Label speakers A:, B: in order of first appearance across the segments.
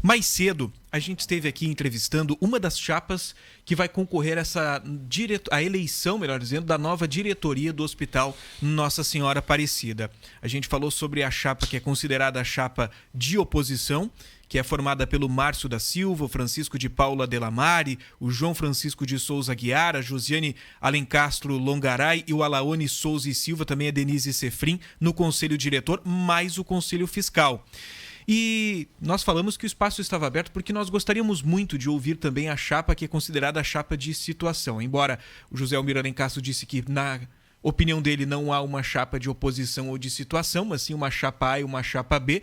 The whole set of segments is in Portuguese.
A: Mais cedo, a gente esteve aqui entrevistando uma das chapas que vai concorrer a eleição, melhor dizendo, da nova diretoria do Hospital Nossa Senhora Aparecida. A gente falou sobre a chapa que é considerada a chapa de oposição, que é formada pelo Márcio da Silva, o Francisco de Paula Delamare, o João Francisco de Souza Guiara, a Josiane Alencastro Longaray e o Alaone Souza e Silva, também a Denise Sefrim, no Conselho Diretor, mais o Conselho Fiscal. E nós falamos que o espaço estava aberto porque nós gostaríamos muito de ouvir também a chapa que é considerada a chapa de situação. Embora o José Almir Alencastro disse que, na opinião dele, não há uma chapa de oposição ou de situação, mas sim uma chapa A e uma chapa B,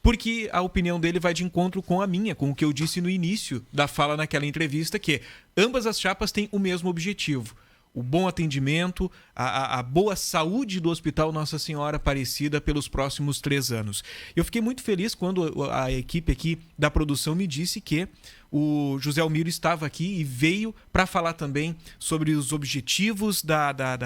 A: porque a opinião dele vai de encontro com a minha, com o que eu disse no início da fala naquela entrevista, que ambas as chapas têm o mesmo objetivo: o bom atendimento, a boa saúde do Hospital Nossa Senhora Aparecida pelos próximos 3 anos. Eu fiquei muito feliz quando a equipe aqui da produção me disse que o José Almir estava aqui e veio para falar também sobre os objetivos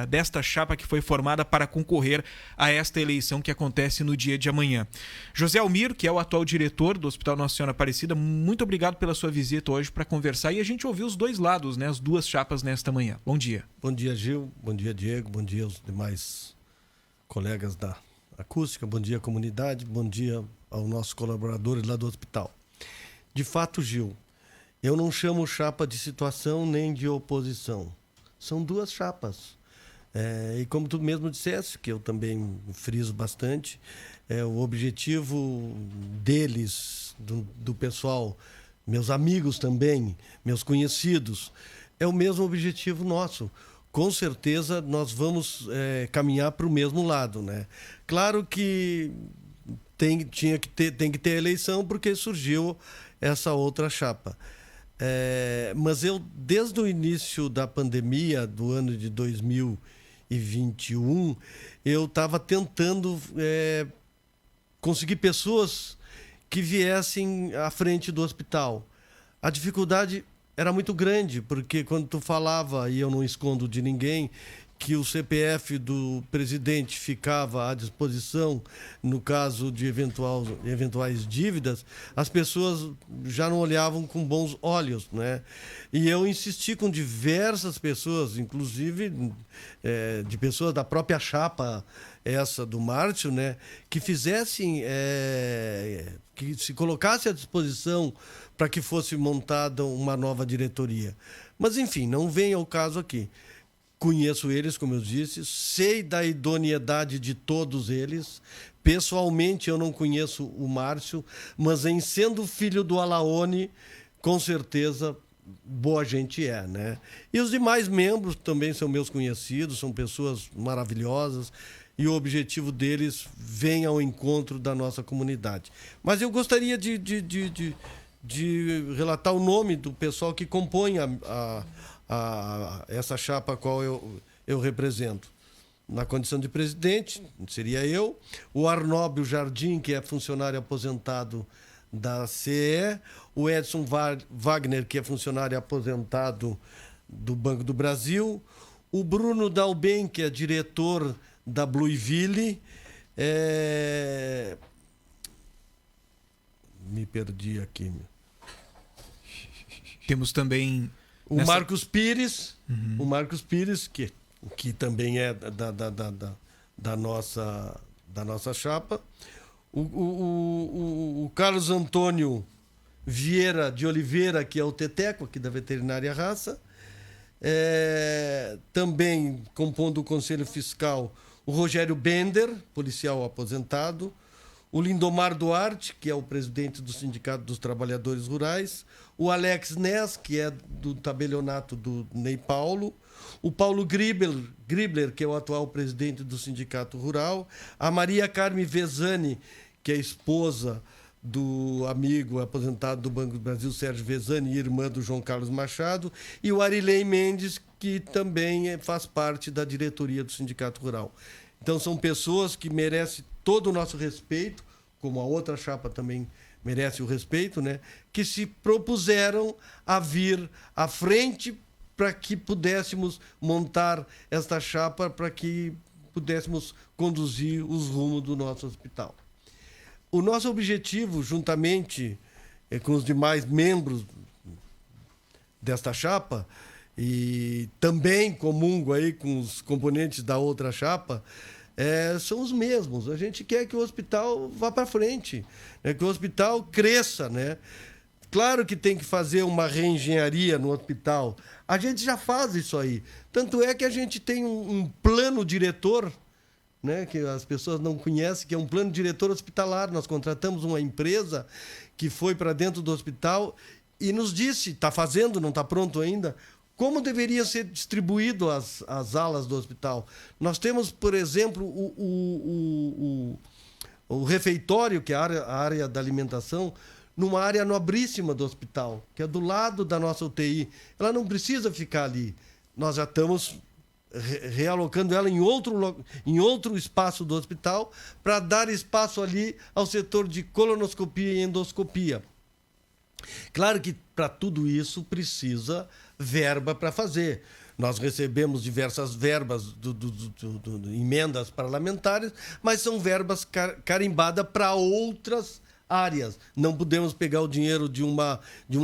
A: desta chapa que foi formada para concorrer a esta eleição que acontece no dia de amanhã. José Almir, que é o atual diretor do Hospital Nossa Senhora Aparecida, muito obrigado pela sua visita hoje para conversar e a gente ouviu os dois lados, né, as duas chapas nesta manhã. Bom dia.
B: Bom dia, Gil. Bom dia, Diego. Bom dia aos demais colegas da acústica. Bom dia, comunidade. Bom dia aos nossos colaboradores lá do hospital. De fato, Gil, eu não chamo chapa de situação nem de oposição. São duas chapas. E como tu mesmo disseste, que eu também friso bastante, o objetivo deles, do pessoal, meus amigos também, meus conhecidos, é o mesmo objetivo nosso. Com certeza nós vamos caminhar para o mesmo lado, né? Claro que tem que ter eleição porque surgiu essa outra chapa. Mas eu, desde o início da pandemia do ano de 2021, eu estava tentando conseguir pessoas que viessem à frente do hospital. A dificuldade era muito grande, porque quando tu falava, e eu não escondo de ninguém, que o CPF do presidente ficava à disposição no caso de eventuais dívidas, as pessoas já não olhavam com bons olhos, né? E eu insisti com diversas pessoas, inclusive de pessoas da própria chapa, essa do Márcio, né? Que fizessem, que se colocasse à disposição para que fosse montada uma nova diretoria. Mas, enfim, não vem ao caso aqui. Conheço eles, como eu disse, sei da idoneidade de todos eles. Pessoalmente, eu não conheço o Márcio, mas em sendo filho do Alaone, com certeza, boa gente né? E os demais membros também são meus conhecidos, são pessoas maravilhosas, e o objetivo deles vem ao encontro da nossa comunidade. Mas eu gostaria de relatar o nome do pessoal que compõe essa chapa a qual eu represento. Na condição de presidente, seria eu, o Arnóbio Jardim, que é funcionário aposentado da CE, o Edson Wagner, que é funcionário aposentado do Banco do Brasil, o Bruno Dalben, que é diretor da Blueville, me perdi aqui.
A: Temos também
B: o Marcos Pires, o Marcos Pires, que também é da nossa chapa. O Carlos Antônio Vieira de Oliveira, que é o Teteco, aqui da Veterinária Raça. Também compondo o Conselho Fiscal, o Rogério Bender, policial aposentado. O Lindomar Duarte, que é o presidente do Sindicato dos Trabalhadores Rurais, o Alex Ness, que é do tabelionato do Ney Paulo, o Paulo Gribler, que é o atual presidente do Sindicato Rural, a Maria Carme Vezani, que é esposa do amigo aposentado do Banco do Brasil, Sérgio Vezani, irmã do João Carlos Machado, e o Arilei Mendes, que também faz parte da diretoria do Sindicato Rural. Então são pessoas que merecem todo o nosso respeito, como a outra chapa também merece o respeito, né? Que se propuseram a vir à frente para que pudéssemos montar esta chapa, para que pudéssemos conduzir os rumos do nosso hospital. O nosso objetivo, juntamente com os demais membros desta chapa, e também comungo aí com os componentes da outra chapa, são os mesmos. A gente quer que o hospital vá para frente, né? Que o hospital cresça, né? Claro que tem que fazer uma reengenharia no hospital. A gente já faz isso aí. Tanto é que a gente tem um plano diretor, né, que as pessoas não conhecem, que é um plano diretor hospitalar. Nós contratamos uma empresa que foi para dentro do hospital e nos disse, está fazendo, não está pronto ainda, como deveria ser distribuído as alas do hospital. Nós temos, por exemplo, o refeitório, que é a área da alimentação, numa área nobríssima do hospital, que é do lado da nossa UTI. Ela não precisa ficar ali. Nós já estamos realocando ela em outro espaço do hospital para dar espaço ali ao setor de colonoscopia e endoscopia. Claro que para tudo isso precisa verba para fazer. Nós recebemos diversas verbas emendas parlamentares, mas são verbas carimbadas para outras áreas. Não podemos pegar o dinheiro de uma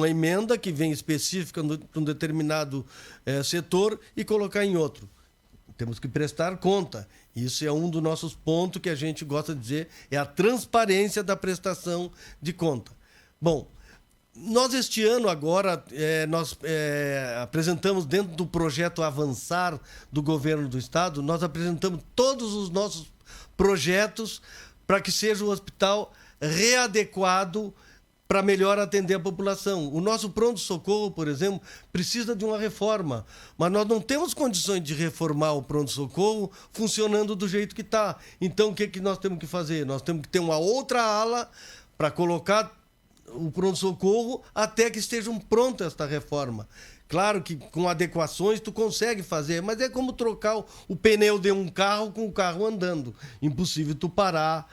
B: emenda que vem específica para um determinado setor e colocar em outro. Temos que prestar conta. Isso é um dos nossos pontos que a gente gosta de dizer, é a transparência da prestação de conta. Bom, nós este ano agora, nós apresentamos dentro do projeto Avançar do Governo do Estado, nós apresentamos todos os nossos projetos para que seja um hospital readequado para melhor atender a população. O nosso pronto-socorro, por exemplo, precisa de uma reforma, mas nós não temos condições de reformar o pronto-socorro funcionando do jeito que está. Então, o que nós temos que fazer? Nós temos que ter uma outra ala para colocar o pronto-socorro até que estejam pronta esta reforma. Claro que com adequações tu consegue fazer, mas é como trocar o pneu de um carro com o carro andando. Impossível tu parar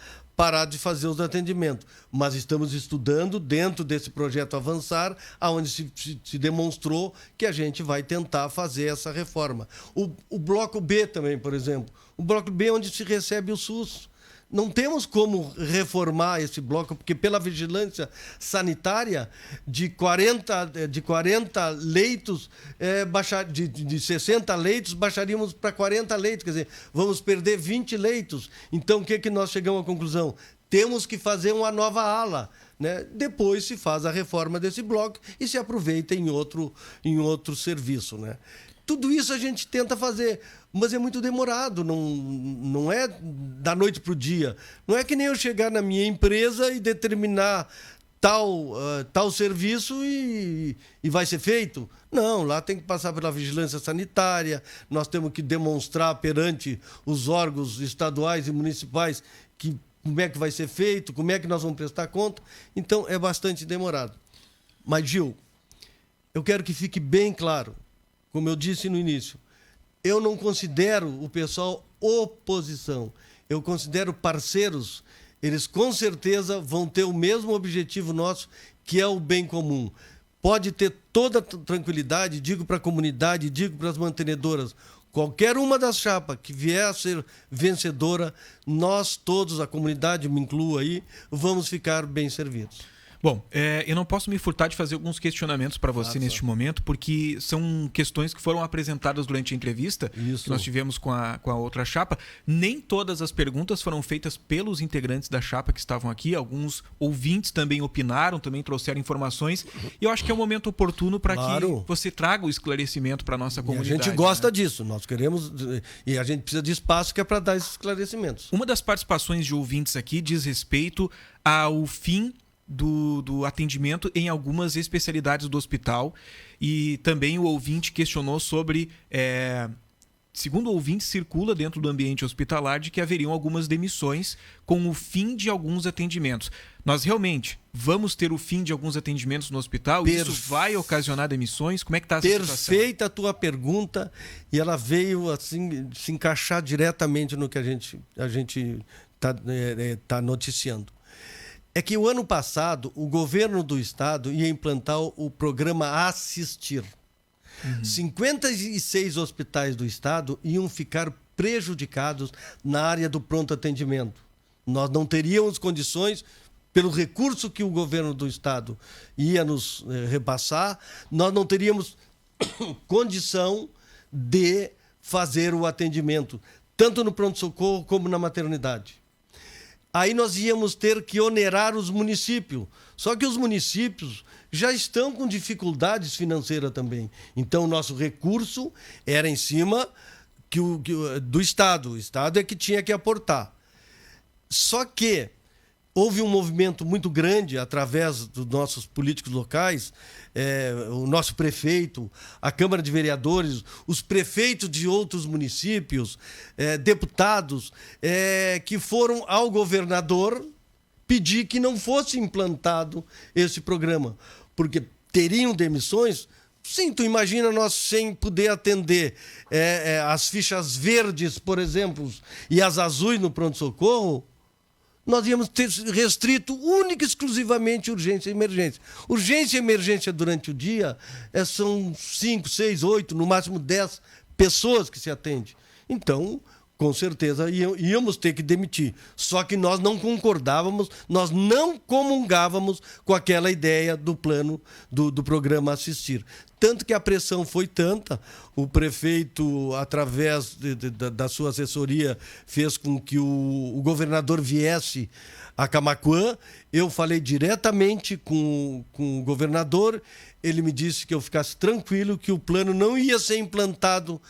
B: de fazer os atendimentos. Mas estamos estudando dentro desse projeto Avançar, onde se demonstrou que a gente vai tentar fazer essa reforma. O bloco B também, por exemplo. O bloco B é onde se recebe o SUS. Não temos como reformar esse bloco, porque pela vigilância sanitária, de 40 leitos, de 60 leitos, baixaríamos para 40 leitos. Quer dizer, vamos perder 20 leitos. Então, o que nós chegamos à conclusão? Temos que fazer uma nova ala, né? Depois se faz a reforma desse bloco e se aproveita em outro serviço, né? Tudo isso a gente tenta fazer, mas é muito demorado, não é da noite para o dia. Não é que nem eu chegar na minha empresa e determinar tal serviço e vai ser feito. Não, lá tem que passar pela vigilância sanitária, nós temos que demonstrar perante os órgãos estaduais e municipais como é que vai ser feito, como é que nós vamos prestar conta. Então, é bastante demorado. Mas, Gil, eu quero que fique bem claro, como eu disse no início, eu não considero o pessoal oposição. Eu considero parceiros. Eles, com certeza, vão ter o mesmo objetivo nosso, que é o bem comum. Pode ter toda a tranquilidade, digo para a comunidade, digo para as mantenedoras, qualquer uma das chapas que vier a ser vencedora, nós todos, a comunidade, me incluo aí, vamos ficar bem servidos.
A: Bom, eu não posso me furtar de fazer alguns questionamentos para você neste momento, porque são questões que foram apresentadas durante a entrevista que nós tivemos com a outra chapa. Nem todas as perguntas foram feitas pelos integrantes da chapa que estavam aqui. Alguns ouvintes também opinaram, também trouxeram informações. E eu acho que é um momento oportuno para que você traga o esclarecimento para a nossa comunidade.
B: A gente gosta disso, nós queremos, e a gente precisa de espaço que é para dar esses esclarecimentos.
A: Uma das participações de ouvintes aqui diz respeito ao fim do atendimento em algumas especialidades do hospital, e também o ouvinte questionou sobre, segundo o ouvinte, circula dentro do ambiente hospitalar de que haveriam algumas demissões com o fim de alguns atendimentos. Nós realmente vamos ter o fim de alguns atendimentos no hospital? Isso vai ocasionar demissões? Como é que está essa situação?
B: Perfeita a tua pergunta, e ela veio assim se encaixar diretamente no que a gente tá noticiando. É que o ano passado, o governo do estado ia implantar o programa Assistir. 56 hospitais do estado iam ficar prejudicados na área do pronto atendimento. Nós não teríamos condições, pelo recurso que o governo do estado ia nos repassar, nós não teríamos condição de fazer o atendimento, tanto no pronto-socorro como na maternidade. Aí nós íamos ter que onerar os municípios. Só que os municípios já estão com dificuldades financeiras também. Então, o nosso recurso era em cima do Estado. O Estado é que tinha que aportar. Só que houve um movimento muito grande através dos nossos políticos locais, o nosso prefeito, a Câmara de Vereadores, os prefeitos de outros municípios, deputados, que foram ao governador pedir que não fosse implantado esse programa, porque teriam demissões. Sim, tu imagina nós sem poder atender as fichas verdes, por exemplo, e as azuis no pronto-socorro. Nós íamos ter restrito única e exclusivamente urgência e emergência. Urgência e emergência durante o dia são 5, 6, 8, no máximo 10 pessoas que se atendem. Então, com certeza, íamos ter que demitir. Só que nós não concordávamos, nós não comungávamos com aquela ideia do plano do programa Assistir. Tanto que a pressão foi tanta, o prefeito, através da sua assessoria, fez com que o governador viesse a Camaquã. Eu falei diretamente com o governador, ele me disse que eu ficasse tranquilo, que o plano não ia ser implantado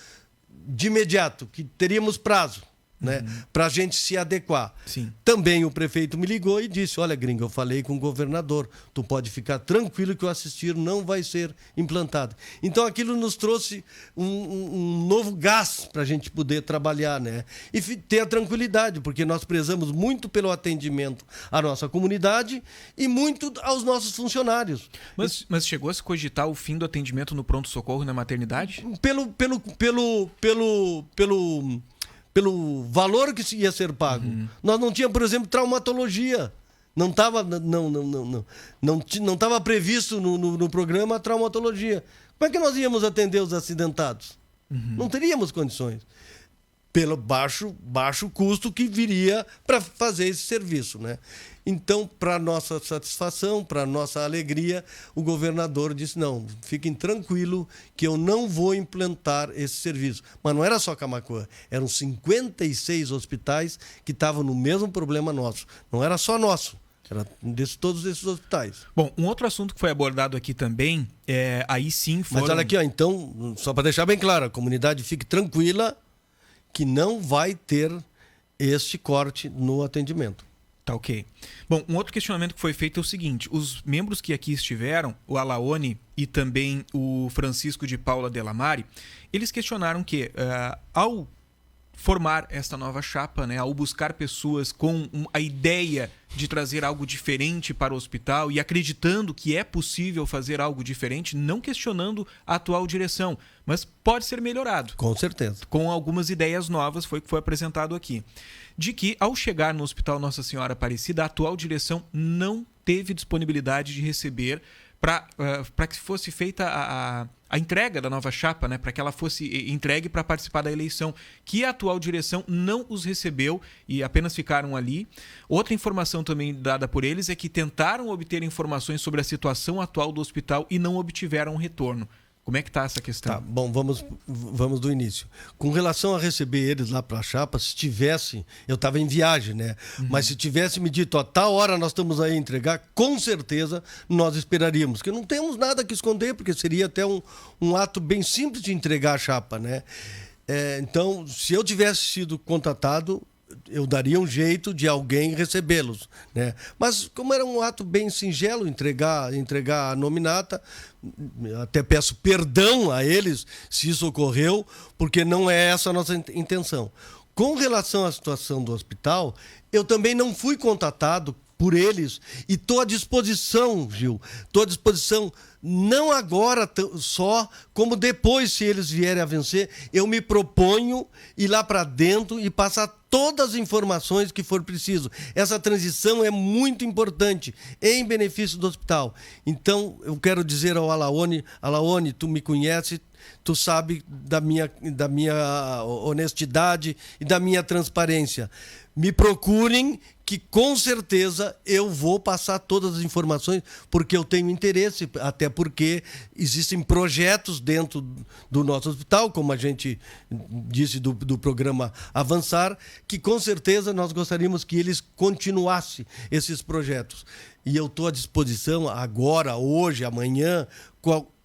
B: de imediato, que teríamos prazo, né, para a gente se adequar.
A: Sim.
B: Também o prefeito me ligou e disse: olha, gringo, eu falei com o governador, tu pode ficar tranquilo que o Assistir não vai ser implantado. Então aquilo nos trouxe um novo gás para a gente poder trabalhar, né? E ter a tranquilidade, porque nós prezamos muito pelo atendimento à nossa comunidade e muito aos nossos funcionários.
A: Mas chegou a se cogitar o fim do atendimento no pronto-socorro e na maternidade? Pelo valor que ia ser pago. Nós não tínhamos, por exemplo, traumatologia. Não estava previsto no programa a traumatologia. Como é que nós íamos atender os acidentados? Não teríamos condições. Pelo baixo custo que viria para fazer esse serviço, né? Então, para nossa satisfação, para nossa alegria, o governador disse: não, fiquem tranquilos que eu não vou implantar esse serviço. Mas não era só Camaquã, eram 56 hospitais que estavam no mesmo problema nosso. Não era só nosso, era todos esses hospitais. Bom, um outro assunto que foi abordado aqui também, aí sim foram...
B: Mas olha aqui, ó, então, só para deixar bem claro, a comunidade fique tranquila que não vai ter este corte no atendimento.
A: Tá ok. Bom, um outro questionamento que foi feito é o seguinte: os membros que aqui estiveram, o Alaone e também o Francisco de Paula Delamare, eles questionaram que, ao formar esta nova chapa, né, ao buscar pessoas com a ideia de trazer algo diferente para o hospital e acreditando que é possível fazer algo diferente, não questionando a atual direção, mas pode ser melhorado.
B: Com certeza. Com
A: algumas ideias novas, foi o que foi apresentado aqui. De que, ao chegar no Hospital Nossa Senhora Aparecida, a atual direção não teve disponibilidade de receber para que fosse feita a entrega da nova chapa, né, para que ela fosse entregue para participar da eleição, que a atual direção não os recebeu e apenas ficaram ali. Outra informação também dada por eles é que tentaram obter informações sobre a situação atual do hospital e não obtiveram retorno. Como é que está essa questão?
B: Tá, bom, vamos do início. Com relação a receber eles lá para a chapa, se tivesse, eu estava em viagem, né? Mas se tivesse me dito, ó, tal hora nós estamos aí a entregar, com certeza nós esperaríamos. Porque não temos nada que esconder, porque seria até um ato bem simples de entregar a chapa, né? Então, se eu tivesse sido contatado, eu daria um jeito de alguém recebê-los, né? Mas como era um ato bem singelo, entregar a nominata, até peço perdão a eles se isso ocorreu, porque não é essa a nossa intenção. Com relação à situação do hospital, eu também não fui contatado por eles e estou à disposição, Gil, estou à disposição não agora só, como depois, se eles vierem a vencer, eu me proponho ir lá para dentro e passar todas as informações que for preciso. Essa transição é muito importante em benefício do hospital. Então, eu quero dizer ao Alaone, tu me conhece, tu sabe da minha honestidade e da minha transparência. Me procurem, que com certeza eu vou passar todas as informações, porque eu tenho interesse, até porque existem projetos dentro do nosso hospital, como a gente disse do programa Avançar, que com certeza nós gostaríamos que eles continuassem esses projetos. E eu estou à disposição agora, hoje, amanhã,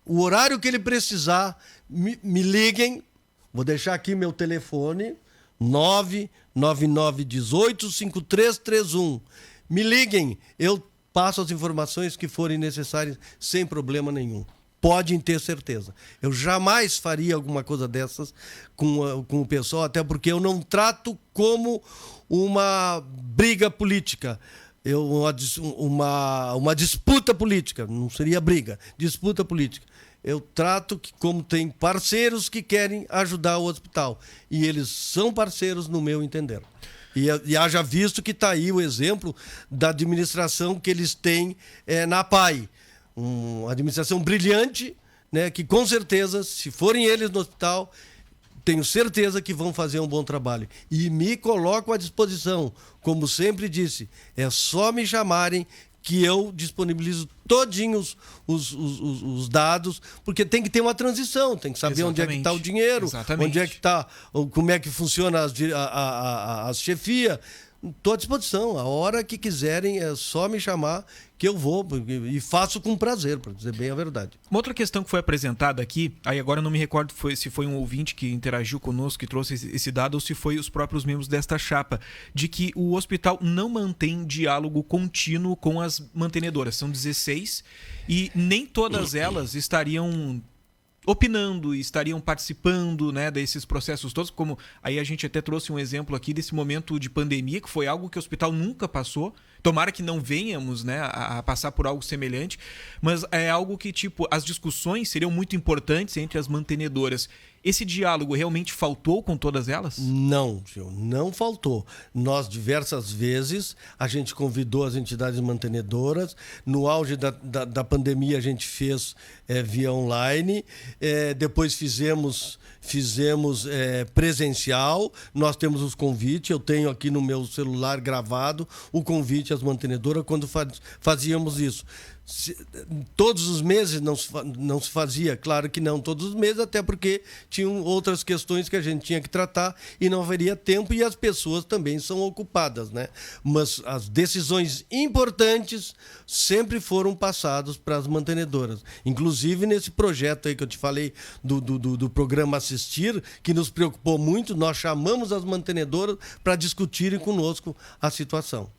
B: o horário que ele precisar, me liguem. Vou deixar aqui meu telefone, 99918-5331. Me liguem, eu passo as informações que forem necessárias sem problema nenhum. Podem ter certeza. Eu jamais faria alguma coisa dessas com o pessoal, até porque eu não trato como uma briga política. Uma disputa política, não seria briga, disputa política. Eu trato que como tem parceiros que querem ajudar o hospital. E eles são parceiros no meu entender. E haja visto que está aí o exemplo da administração que eles têm na PAI. Uma administração brilhante, né, que com certeza, se forem eles no hospital, tenho certeza que vão fazer um bom trabalho. E me coloco à disposição. Como sempre disse, é só me chamarem que eu disponibilizo todinhos os dados, porque tem que ter uma transição, tem que saber onde é que está o dinheiro, onde é que está, como é que funciona a chefia. Estou à disposição. A hora que quiserem é só me chamar que eu vou e faço com prazer, para dizer bem a verdade.
A: Uma outra questão que foi apresentada aqui, aí agora eu não me recordo se foi um ouvinte que interagiu conosco, que trouxe esse dado, ou se foi os próprios membros desta chapa, de que o hospital não mantém diálogo contínuo com as mantenedoras. São 16 e nem todas elas estariam opinando e estariam participando, né, desses processos todos, como aí a gente até trouxe um exemplo aqui desse momento de pandemia, que foi algo que o hospital nunca passou. Tomara que não venhamos, né, a passar por algo semelhante, mas é algo que, tipo, as discussões seriam muito importantes entre as mantenedoras. Esse diálogo realmente faltou com todas elas?
B: Não, Gil, não faltou. Nós, diversas vezes, a gente convidou as entidades mantenedoras. No auge da pandemia, a gente fez via online. Depois fizemos presencial. Nós temos os convites. Eu tenho aqui no meu celular gravado o convite às mantenedoras quando fazíamos isso. Todos os meses não se fazia, claro que não todos os meses, até porque tinham outras questões que a gente tinha que tratar e não haveria tempo, e as pessoas também são ocupadas, né? Mas as decisões importantes sempre foram passadas para as mantenedoras. Inclusive nesse projeto aí que eu te falei do programa Assistir, que nos preocupou muito, nós chamamos as mantenedoras para discutirem conosco a situação.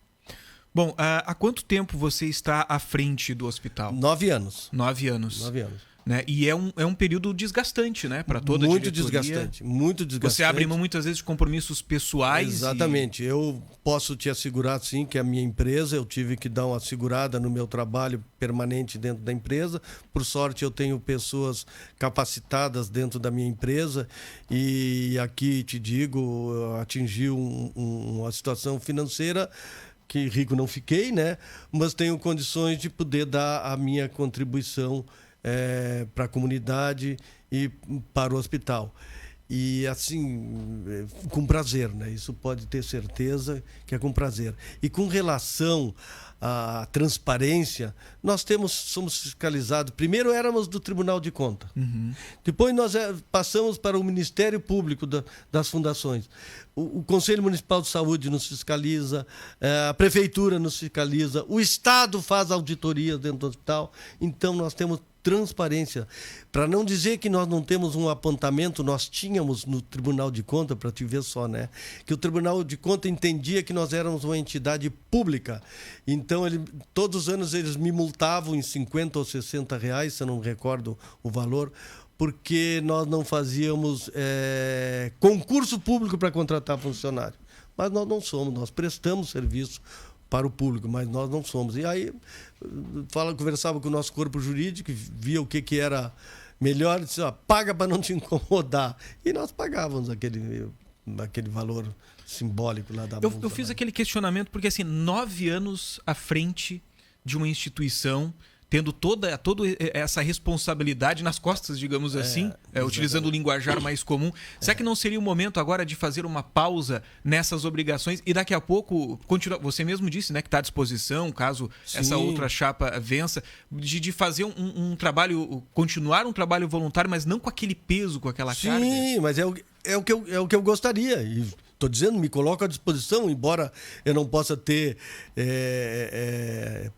A: Bom, há quanto tempo você está à frente do hospital?
B: 9 anos.
A: 9 anos.
B: 9 anos.
A: Né? E é um período desgastante, né? Para toda a
B: muito
A: diretoria.
B: Desgastante, muito desgastante.
A: Você abre mão muitas vezes de compromissos pessoais.
B: Exatamente. Eu posso te assegurar, sim, que a minha empresa, eu tive que dar uma segurada no meu trabalho permanente dentro da empresa. Por sorte, eu tenho pessoas capacitadas dentro da minha empresa e aqui, te digo, atingi uma situação financeira que rico não fiquei, né? Mas tenho condições de poder dar a minha contribuição para a comunidade e para o hospital. E assim, com prazer, né? Isso pode ter certeza que é com prazer. E com relação à transparência, nós somos fiscalizados. Primeiro éramos do Tribunal de Contas.
A: Uhum.
B: Depois nós passamos para o Ministério Público das fundações. O Conselho Municipal de Saúde nos fiscaliza, a Prefeitura nos fiscaliza, o Estado faz auditorias dentro do hospital. Então nós temos transparência. Para não dizer que nós não temos um apontamento, nós tínhamos no Tribunal de Contas, para te ver só, né? Que o Tribunal de Contas entendia que nós éramos uma entidade pública. Então, todos os anos eles me multavam em 50 ou 60 reais, se eu não me recordo o valor, porque nós não fazíamos concurso público para contratar funcionário. Mas nós não somos, nós prestamos serviço para o público, mas nós não somos. E aí conversava com o nosso corpo jurídico, via o que era melhor, disse, ó, paga para não te incomodar. E nós pagávamos aquele valor simbólico lá da multa.
A: Eu fiz aquele questionamento porque, assim, 9 anos à frente de uma instituição, tendo toda essa responsabilidade nas costas, digamos assim, utilizando o linguajar mais comum. Será que não seria o momento agora de fazer uma pausa nessas obrigações e daqui a pouco continuar? Você mesmo disse, né, que está à disposição, caso essa outra chapa vença, de fazer um trabalho, continuar um trabalho voluntário, mas não com aquele peso, com aquela carga?
B: Sim, mas é o que eu gostaria. E estou dizendo, me coloco à disposição, embora eu não possa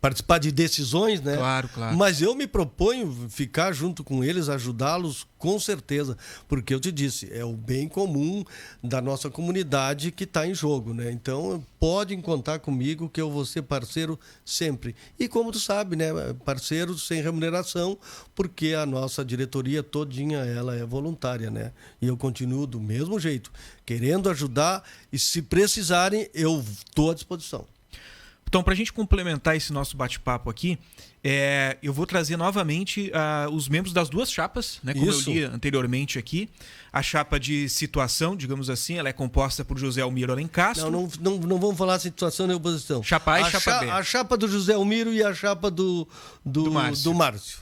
B: participar de decisões, né?
A: Claro.
B: Mas eu me proponho ficar junto com eles, ajudá-los, com certeza. Porque eu te disse, é o bem comum da nossa comunidade que está em jogo, né? Então, podem contar comigo que eu vou ser parceiro sempre. E como tu sabe, né? Parceiro sem remuneração, porque a nossa diretoria todinha, ela é voluntária, né? E eu continuo do mesmo jeito, querendo ajudar, e se precisarem, eu estou à disposição.
A: Então, para a gente complementar esse nosso bate-papo aqui, eu vou trazer novamente os membros das duas chapas, né, como eu li anteriormente aqui. A chapa de situação, digamos assim, ela é composta por José Almiro Alencastro.
B: Não vamos falar situação nem oposição.
A: Chapa A e chapa B.
B: A chapa do José Almiro e a chapa do Márcio.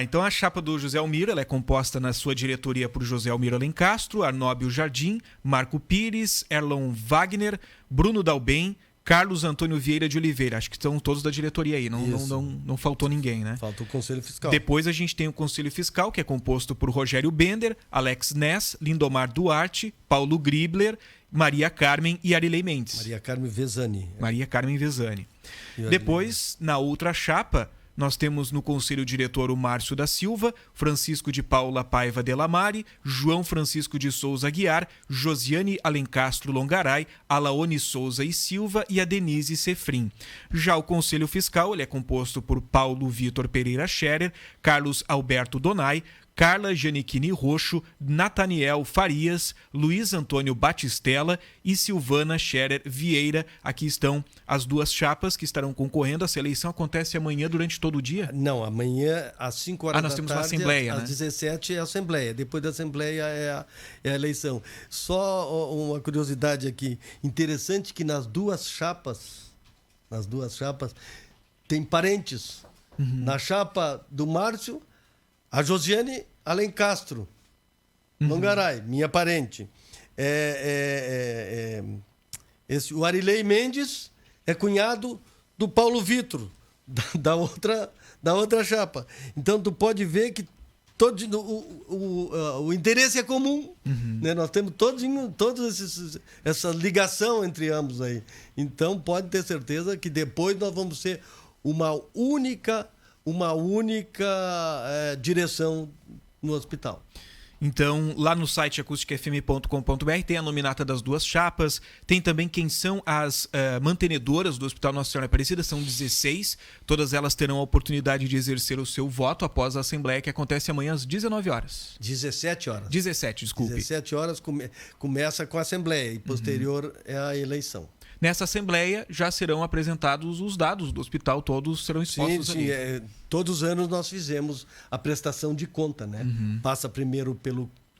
A: Então a chapa do José Almiro, ela é composta na sua diretoria por José Almiro Alencastro, Arnóbio Jardim, Marco Pires, Erlon Wagner, Bruno Dalben, Carlos Antônio Vieira de Oliveira. Acho que estão todos da diretoria aí, não faltou ninguém, né?
B: Falta o Conselho Fiscal.
A: Depois a gente tem o Conselho Fiscal, que é composto por Rogério Bender, Alex Ness, Lindomar Duarte, Paulo Gribler, Maria Carmen e Arilei Mendes.
B: Maria Carmen Vezani.
A: Depois, na outra chapa, nós temos no Conselho Diretor o Márcio da Silva, Francisco de Paula Paiva Delamare, João Francisco de Souza Aguiar, Josiane Alencastro Longaray, Alaone Souza e Silva e a Denise Sefrim. Já o Conselho Fiscal ele é composto por Paulo Vitor Pereira Scherer, Carlos Alberto Donai, Carla Giannichini Roxo, Nathaniel Farias, Luiz Antônio Batistella e Silvana Scherer Vieira. Aqui estão as duas chapas que estarão concorrendo. Essa eleição acontece amanhã durante todo o dia?
B: Não, amanhã às 5 horas da tarde.
A: Nós temos uma assembleia,
B: às 17 é a assembleia. Depois da assembleia é a eleição. Só uma curiosidade aqui. Interessante que nas duas chapas tem parentes. Na chapa do Márcio, a Josiane Alencastro Longaray, minha parente. O Arilei Mendes é cunhado do Paulo Vitor, da outra chapa. Então, tu pode ver que o interesse é comum. Né? Nós temos essa ligação entre ambos aí. Então, pode ter certeza que depois nós vamos ser uma única direção no hospital.
A: Então, lá no site acusticafm.com.br tem a nominata das duas chapas, tem também quem são as mantenedoras do Hospital Nossa Senhora Aparecida, são 16, todas elas terão a oportunidade de exercer o seu voto após a Assembleia, que acontece amanhã às 19 horas.
B: 17 horas.
A: 17, desculpe.
B: 17 horas começa com a Assembleia e posterior é a eleição.
A: Nessa Assembleia já serão apresentados os dados do hospital, todos serão expostos ali.
B: Sim. Todos os anos nós fizemos a prestação de conta, né? Passa primeiro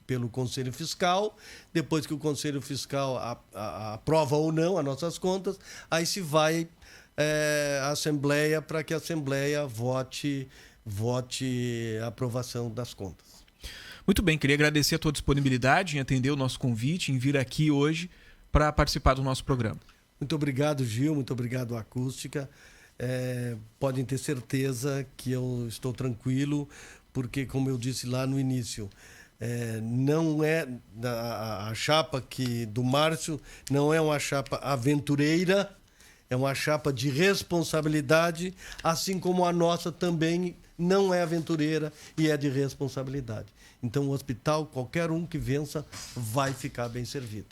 B: pelo Conselho Fiscal, depois que o Conselho Fiscal aprova ou não as nossas contas, aí se vai à Assembleia para que a Assembleia vote a aprovação das contas.
A: Muito bem, queria agradecer a tua disponibilidade em atender o nosso convite, em vir aqui hoje para participar do nosso programa.
B: Muito obrigado, Gil. Muito obrigado, Acústica. Podem ter certeza que eu estou tranquilo, porque, como eu disse lá no início, não é a chapa do Márcio não é uma chapa aventureira, é uma chapa de responsabilidade, assim como a nossa também não é aventureira e é de responsabilidade. Então, o hospital, qualquer um que vença, vai ficar bem servido.